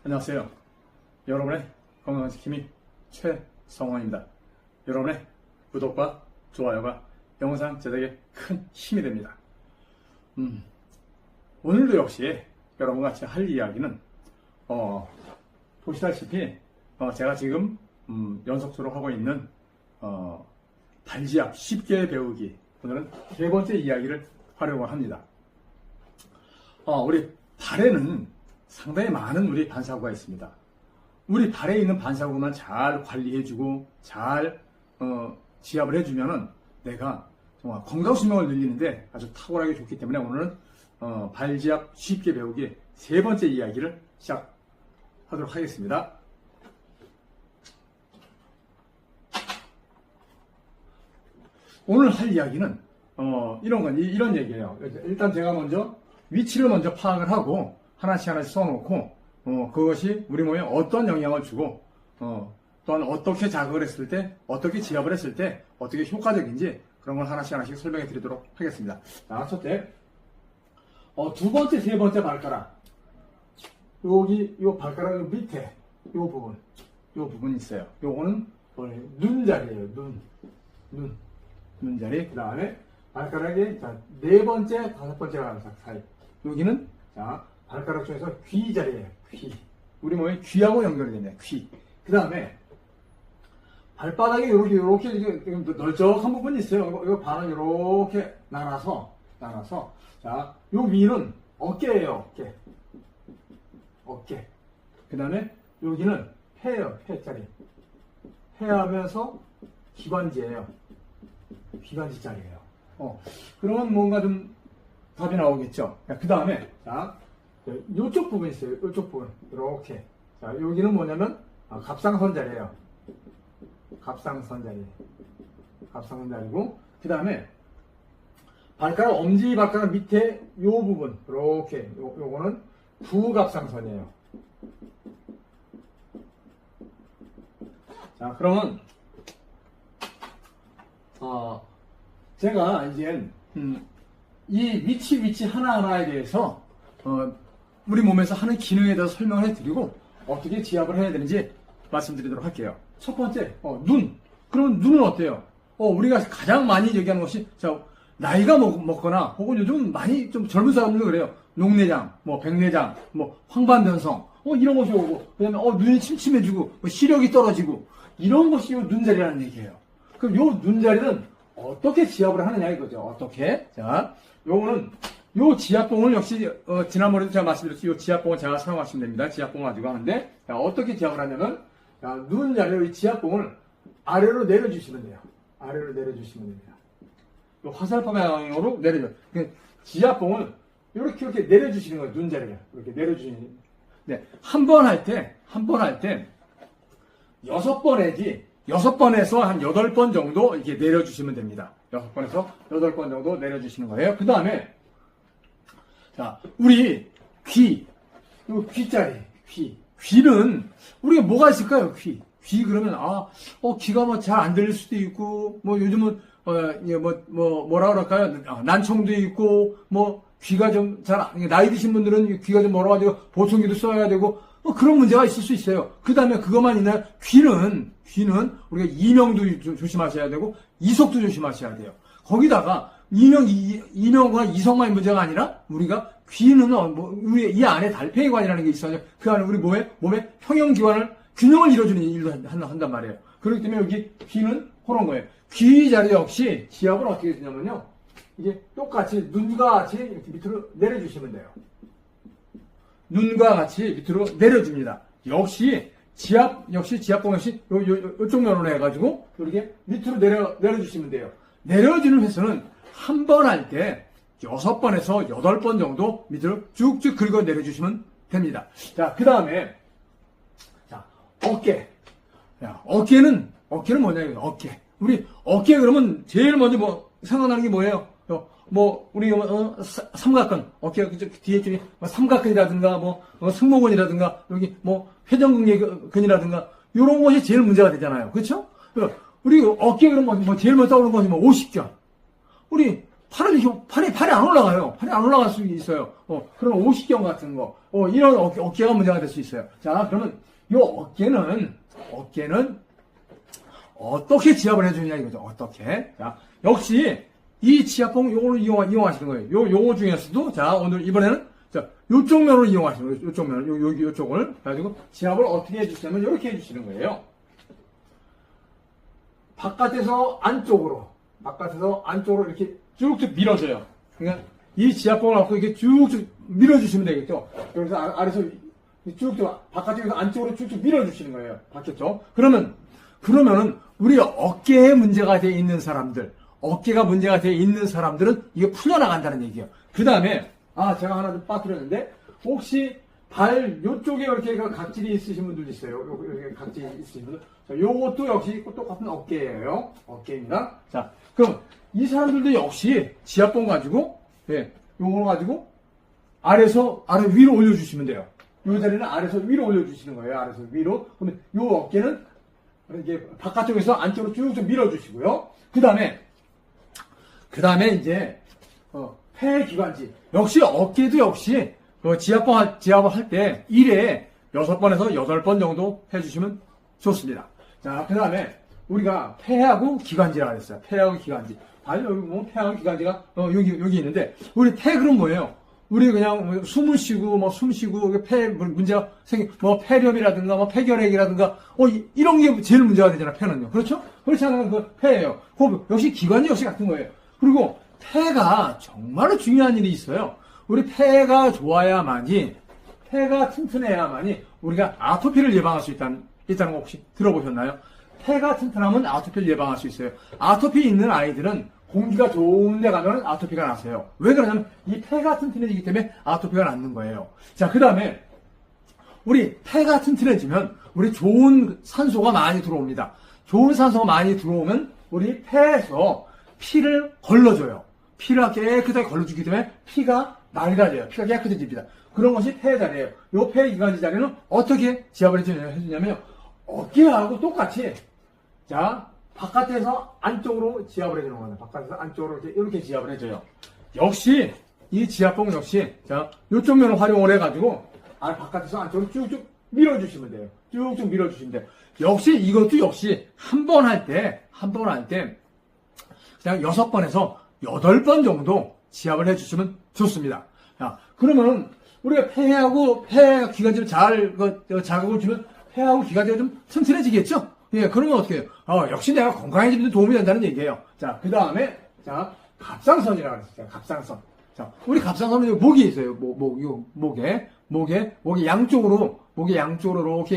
안녕하세요. 여러분의 건강한 지킴이 최성원입니다. 여러분의 구독과 좋아요가 영상 제작에 큰 힘이 됩니다. 오늘도 역시 여러분과 같이 할 이야기는 보시다시피 제가 지금 연속으로 하고 있는 발지압 쉽게 배우기, 오늘은 세 번째 이야기를 하려고 합니다. 우리 발에는 상당히 많은 우리 반사구가 있습니다. 우리 발에 있는 반사구만 잘 관리해주고 잘 지압을 해주면은 내가 정말 건강수명을 늘리는데 아주 탁월하게 좋기 때문에 오늘은 발지압 쉽게 배우기 세 번째 이야기를 시작하도록 하겠습니다. 오늘 할 이야기는 이런 얘기예요. 일단 제가 먼저 위치를 먼저 파악을 하고 하나씩 써놓고 그것이 우리 몸에 어떤 영향을 주고 또한 어떻게 자극을 했을 때, 어떻게 지압을 했을 때 어떻게 효과적인지 그런 걸 하나씩 설명해 드리도록 하겠습니다. 자, 첫째, 두 번째, 세 번째 발가락, 여기 요 발가락 밑에 요 부분 있어요. 요거는 눈 자리예요. 눈 자리. 그 다음에 발가락의 네 번째, 다섯 번째 발가락 사이. 여기는 발가락 중에서 귀 자리예요. 귀. 우리 몸에 귀하고 연결이 되네요. 귀. 그 다음에 발바닥에 이렇게 널쩍한 부분이 있어요. 이거 반은 이렇게 나눠서 자, 요 위는 어깨예요. 어깨. 그 다음에 여기는 폐예요. 폐 자리. 폐하면서 기관지예요. 기관지 자리예요. 그러면 뭔가 좀 답이 나오겠죠. 그 다음에 요쪽 부분 있어요. 요쪽 부분. 이렇게. 자, 여기는 뭐냐면, 갑상선 자리예요. 갑상선 자리고, 그 다음에, 엄지발가락 밑에 요 부분. 이렇게. 요거는 부갑상선이에요. 자, 그러면, 제가 이제, 이 위치 하나하나에 대해서, 우리 몸에서 하는 기능에 대해서 설명을 해드리고 어떻게 지압을 해야 되는지 말씀드리도록 할게요. 첫 번째, 눈. 그러면 눈은 어때요? 우리가 가장 많이 얘기하는 것이 나이가 먹거나 혹은 요즘 많이 좀 젊은 사람들도 그래요. 녹내장, 백내장, 황반변성 이런 것이 오고 그다음에 눈이 침침해지고 시력이 떨어지고 이런 것이 요 눈자리라는 얘기예요. 그럼 요 눈자리는 어떻게 지압을 하느냐 이거죠. 어떻게? 자, 요거는 요 지압봉을 역시 지난번에도 제가 말씀드렸죠. 요 지압봉을 잘 사용하시면 됩니다. 지압봉을 가지고 하는데 어떻게 지압을 하냐면 눈 자리로 이 지압봉을 아래로 내려주시면 돼요. 아래로 내려주시면 됩니다. 요 화살표 방향으로 내려줘. 지압봉을 이렇게 내려주시는 거예요. 눈 자리를 이렇게 내려주시는. 네, 한 번 할 때 6번 내지 6번에서 한 8번 정도 이렇게 내려주시면 됩니다. 6번에서 8번 정도 내려주시는 거예요. 그 다음에 자, 우리 귀 자리, 귀는 우리가 뭐가 있을까요? 귀 그러면 귀가 잘 안 들릴 수도 있고 요즘은 뭐라 그럴까요? 난청도 있고 귀가 좀 나이 드신 분들은 귀가 좀 멀어가지고 보청기도 써야 되고 그런 문제가 있을 수 있어요. 그 다음에 그것만 있나요? 귀는 우리가 이명도 조심하셔야 되고 이속도 조심하셔야 돼요. 거기다가 이명과 이성만의 문제가 아니라 우리가 귀는 우리 이 안에 달팽이관이라는 게 있어요. 그 안에 우리 몸에 평형기관을 균형을 이루어주는 일도 한단 말이에요. 그렇기 때문에 여기 귀는 그런 거예요. 귀 자리 역시 지압을 어떻게 해주냐면요. 이게 똑같이 눈과 같이 이렇게 밑으로 내려주시면 돼요. 눈과 같이 밑으로 내려줍니다. 역시 지압봉 역시 요쪽 면으로 해가지고 이렇게 밑으로 내려주시면 돼요. 내려주는 횟수는 한 번 할 때 6번에서 8번 정도 밑으로 쭉쭉 긁어 내려주시면 됩니다. 자, 그 다음에, 어깨. 어깨는 뭐냐면, 어깨. 우리 어깨 그러면 제일 먼저 생각나는 게 뭐예요? 우리, 삼각근. 어깨가 뒤에 쪽에 삼각근이라든가, 승모근이라든가, 여기 회전근이라든가, 요런 것이 제일 문제가 되잖아요. 그렇죠? 우리 어깨 그러면 제일 먼저 떠오르는 것이 오십견. 우리 팔이 안 올라가요. 팔이 안 올라갈 수 있어요. 그런 오십견 같은 거, 이런 어깨가 문제가 될 수 있어요. 자, 그러면 이 어깨는 어떻게 지압을 해주냐 이거죠. 어떻게? 자, 역시 이 지압봉 요거를 이용하시는 거예요. 요거 중에서도 자, 오늘 이번에는 자, 요쪽 면으로 이용하시는 거예요. 요쪽 면을 요쪽을 가지고 지압을 어떻게 해주시냐면 이렇게 해주시는 거예요. 바깥에서 안쪽으로 이렇게 쭉쭉 밀어줘요. 그러니까 이 지압봉을 갖고 이렇게 쭉쭉 밀어주시면 되겠죠. 여기서 아래서 쭉쭉 바깥쪽에서 안쪽으로 쭉쭉 밀어주시는 거예요. 바뀌었죠? 그러면은 우리 어깨에 문제가 돼 있는 사람들, 어깨가 문제가 돼 있는 사람들은 이게 풀려나간다는 얘기예요. 그 다음에 제가 하나 좀 빠뜨렸는데 혹시 발 요쪽에 이렇게 각질이 있으신 분들 있어요. 여기 각질이 있으신 분들. 자, 요것도 역시 똑같은 어깨예요. 어깨입니다. 자, 그럼 이 사람들도 역시 지압봉 가지고 요거 가지고 아래 위로 올려주시면 돼요. 요 자리는 아래서 위로 올려주시는 거예요. 아래서 위로. 그러면 요 어깨는 이게 바깥쪽에서 안쪽으로 쭉쭉 밀어주시고요. 그 다음에 이제 폐기관지. 역시 어깨도 역시 지압을 할 때 1회 6번에서 8번 정도 해주시면 좋습니다. 자, 그 다음에 우리가 폐하고 기관지라고 했어요. 폐하고 기관지. 여기 보면 폐하고 기관지가 여기 있는데 우리 폐 그럼 뭐예요? 우리 그냥 숨을 쉬고 숨 쉬고 폐 문제가 폐렴이라든가 폐결핵이라든가 이런 게 제일 문제가 되잖아. 폐는요. 그렇죠? 그렇지 않으면 그 폐예요. 역시 기관지 역시 같은 거예요. 그리고 폐가 정말로 중요한 일이 있어요. 우리 폐가 좋아야만이, 폐가 튼튼해야만이 우리가 아토피를 예방할 수 있다는 거 혹시 들어보셨나요? 폐가 튼튼하면 아토피를 예방할 수 있어요. 아토피 있는 아이들은 공기가 좋은 데 가면 아토피가 나세요. 왜 그러냐면 이 폐가 튼튼해지기 때문에 아토피가 낫는 거예요. 자, 그 다음에 우리 폐가 튼튼해지면 우리 좋은 산소가 많이 들어옵니다. 좋은 산소가 많이 들어오면 우리 폐에서 피를 걸러줘요. 피를 깨끗하게 걸러주기 때문에 피가 맑아져요. 피가 깨끗해집니다. 그런 것이 폐 자리예요. 이 폐 기관지 자리는 어떻게 지압을 해주냐면요. 어깨하고 똑같이 자, 바깥에서 안쪽으로 지압을 해주는 거예요. 바깥에서 안쪽으로 이렇게 지압을 해줘요. 역시 이 지압봉 역시 자, 요쪽 면을 활용을 해가지고 바깥에서 안쪽으로 쭉쭉 밀어주시면 돼요. 쭉쭉 밀어주시면 돼요. 이것도 역시 한 번 할 때 그냥 6번에서 8번 정도 지압을 해주시면 좋습니다. 자, 그러면 우리가 폐하고 폐 기관지를 잘 자극을 주면 폐하고 기관지가 좀 튼튼해지겠죠? 예, 그러면 어떻게 해요? 역시 내가 건강해지는 데 도움이 된다는 얘기예요. 자, 그 다음에 갑상선이라고 했어요. 갑상선. 자, 우리 갑상선은 목이 있어요. 목에 양쪽으로 이렇게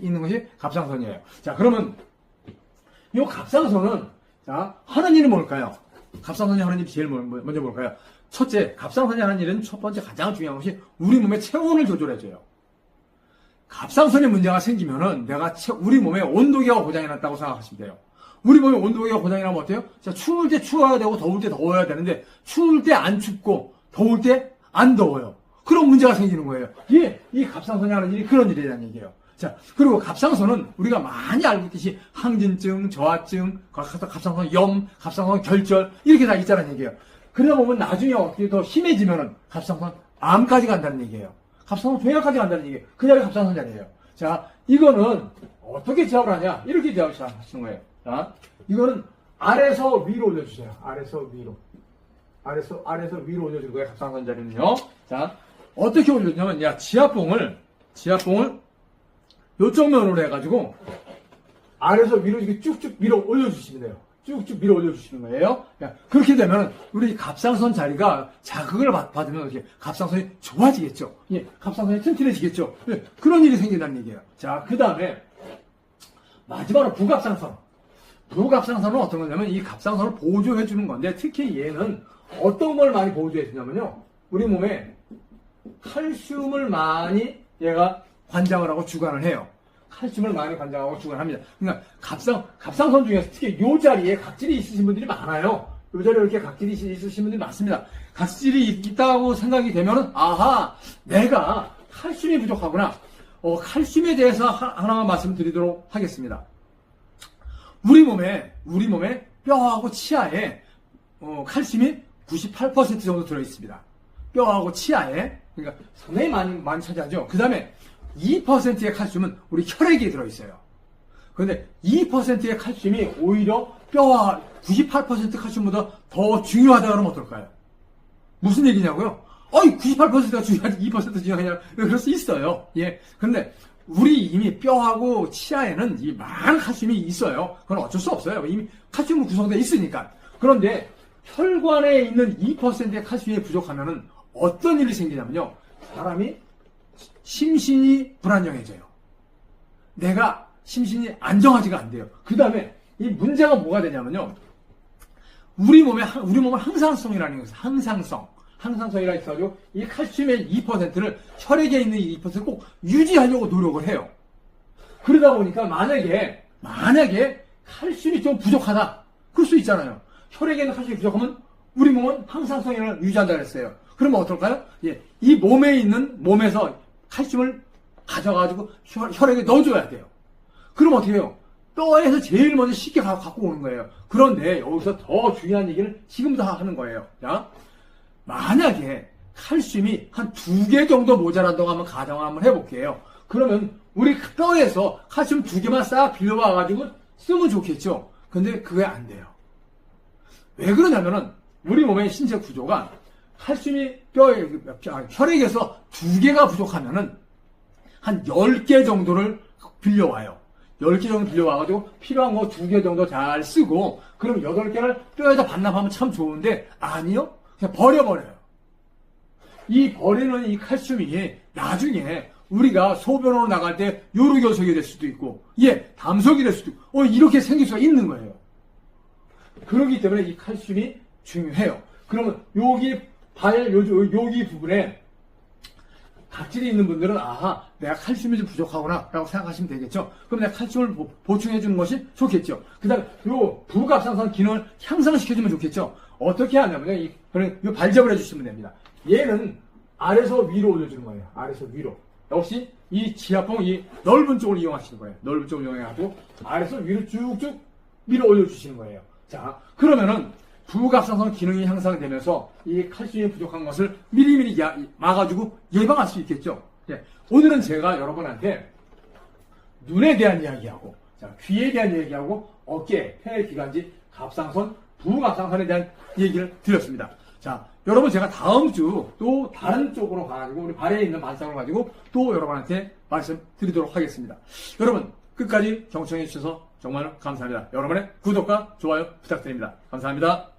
있는 것이 갑상선이에요. 자, 그러면 이 갑상선은 하는 일이 뭘까요? 갑상선이 하는 일이 제일 먼저 뭘까요? 첫째, 갑상선이 하는 일은 첫 번째 가장 중요한 것이 우리 몸의 체온을 조절해줘요. 갑상선에 문제가 생기면은 우리 몸의 온도계가 고장이 났다고 생각하시면 돼요. 우리 몸의 온도계가 고장이 나면 어때요? 자, 추울 때 추워야 되고 더울 때 더워야 되는데 추울 때 안 춥고 더울 때 안 더워요. 그런 문제가 생기는 거예요. 이 갑상선이 하는 일이 그런 일이라는 얘기예요. 자, 그리고 갑상선은 우리가 많이 알고 있듯이 항진증, 저하증, 갑상선 염, 갑상선 결절 이렇게 다 있다는 얘기예요. 그러다 보면 나중에 어떻게 더 심해지면은 갑상선 암까지 간다는 얘기예요. 갑상선 종양까지 간다는 얘기예요. 그 자리가 갑상선 자리예요. 자, 이거는 어떻게 지압을 하냐? 이렇게 지압을 하시는 거예요. 자, 이거는 아래서 위로 올려주세요. 아래서 위로 올려줄 거예요. 갑상선 자리는요. 자, 어떻게 올려주냐면, 지압봉을 요쪽 면으로 해가지고, 아래서 위로 이렇게 쭉쭉 밀어 올려주시면 돼요. 쭉쭉 밀어 올려주시는 거예요. 그렇게 되면, 우리 갑상선 자리가 자극을 받으면 이렇게 갑상선이 좋아지겠죠. 예, 갑상선이 튼튼해지겠죠. 예, 그런 일이 생긴다는 얘기예요. 자, 그 다음에, 마지막으로 부갑상선. 부갑상선은 어떤 거냐면, 이 갑상선을 보조해주는 건데, 특히 얘는 어떤 걸 많이 보조해주냐면요. 우리 몸에 칼슘을 많이 얘가 관장을 하고 주관을 해요. 칼슘을 많이 관장하고 주관합니다. 그러니까 갑상선 중에서 특히 요 자리에 각질이 있으신 분들이 많아요. 요 자리에 이렇게 각질이 있으신 분들이 많습니다. 각질이 있다고 생각이 되면은 내가 칼슘이 부족하구나. 칼슘에 대해서 하나만 말씀드리도록 하겠습니다. 우리 몸에 뼈하고 치아에 칼슘이 98% 정도 들어있습니다. 뼈하고 치아에. 그러니까 상당히 많이 차지하죠. 그 다음에 2%의 칼슘은 우리 혈액에 들어있어요. 그런데 2%의 칼슘이 오히려 뼈와 98% 칼슘보다 더 중요하다 그러면 어떨까요? 무슨 얘기냐고요? 98%가 중요하지 2% 중요하냐? 그럴 수 있어요. 예. 그런데 우리 이미 뼈하고 치아에는 이 많은 칼슘이 있어요. 그건 어쩔 수 없어요. 이미 칼슘으로 구성되어 있으니까. 그런데 혈관에 있는 2%의 칼슘이 부족하면은 어떤 일이 생기냐면요. 사람이 심신이 불안정해져요. 내가 심신이 안정하지가 안 돼요. 그 다음에 이 문제가 뭐가 되냐면요. 우리 몸은 항상성이라는 것은 항상성이라 해서 이 칼슘의 2%를 혈액에 있는 2%를 꼭 유지하려고 노력을 해요. 그러다 보니까 만약에 칼슘이 좀 부족하다. 그럴 수 있잖아요. 혈액에 있는 칼슘이 부족하면 우리 몸은 항상성을 유지한다 그랬어요. 그러면 어떨까요? 예, 이 몸에서 칼슘을 가져가지고 혈액에 넣어줘야 돼요. 그럼 어떻게 해요? 뼈에서 제일 먼저 쉽게 갖고 오는 거예요. 그런데 여기서 더 중요한 얘기를 지금부터 하는 거예요. 자, 만약에 칼슘이 한 2개 정도 모자란다고 하면 가정을 한번 해볼게요. 그러면 우리 뼈에서 칼슘 2개만 싹 빌려와가지고 쓰면 좋겠죠. 근데 그게 안 돼요. 왜 그러냐면은 우리 몸의 신체 구조가 칼슘이 혈액에서 2개가 부족하면은 한 10개 정도를 빌려와요. 10개 정도 빌려와가지고 필요한 거 2개 정도 잘 쓰고 그럼 8개를 뼈에다 반납하면 참 좋은데 아니요? 그냥 버려버려요. 이 버리는 이 칼슘이 나중에 우리가 소변으로 나갈 때 요로결석이 될 수도 있고 담석이 될 수도 있고 이렇게 생길 수가 있는 거예요. 그렇기 때문에 이 칼슘이 중요해요. 그러면 여기 부분에 각질이 있는 분들은 내가 칼슘이 좀 부족하구나 라고 생각하시면 되겠죠. 그럼 내가 칼슘을 보충해 주는 것이 좋겠죠. 그 다음에 요 부각상선 기능을 향상시켜주면 좋겠죠. 어떻게 하냐면요. 이 발접을 해주시면 됩니다. 얘는 아래서 위로 올려주는 거예요. 아래서 위로. 역시 이 지압봉 이 넓은 쪽을 이용하시는 거예요. 넓은 쪽을 이용해가지고 아래서 위로 쭉쭉 밀어 올려주시는 거예요. 자, 그러면은 부각상선 기능이 향상되면서 이 칼슘이 부족한 것을 미리미리 막아주고 예방할 수 있겠죠. 오늘은 제가 여러분한테 눈에 대한 이야기하고 귀에 대한 이야기하고 어깨, 폐, 기관지, 갑상선, 부각상선에 대한 얘기를 드렸습니다. 자, 여러분 제가 다음 주 또 다른 쪽으로 가가지고 우리 발에 있는 만상을 가지고 또 여러분한테 말씀드리도록 하겠습니다. 여러분 끝까지 경청해 주셔서 정말 감사합니다. 여러분의 구독과 좋아요 부탁드립니다. 감사합니다.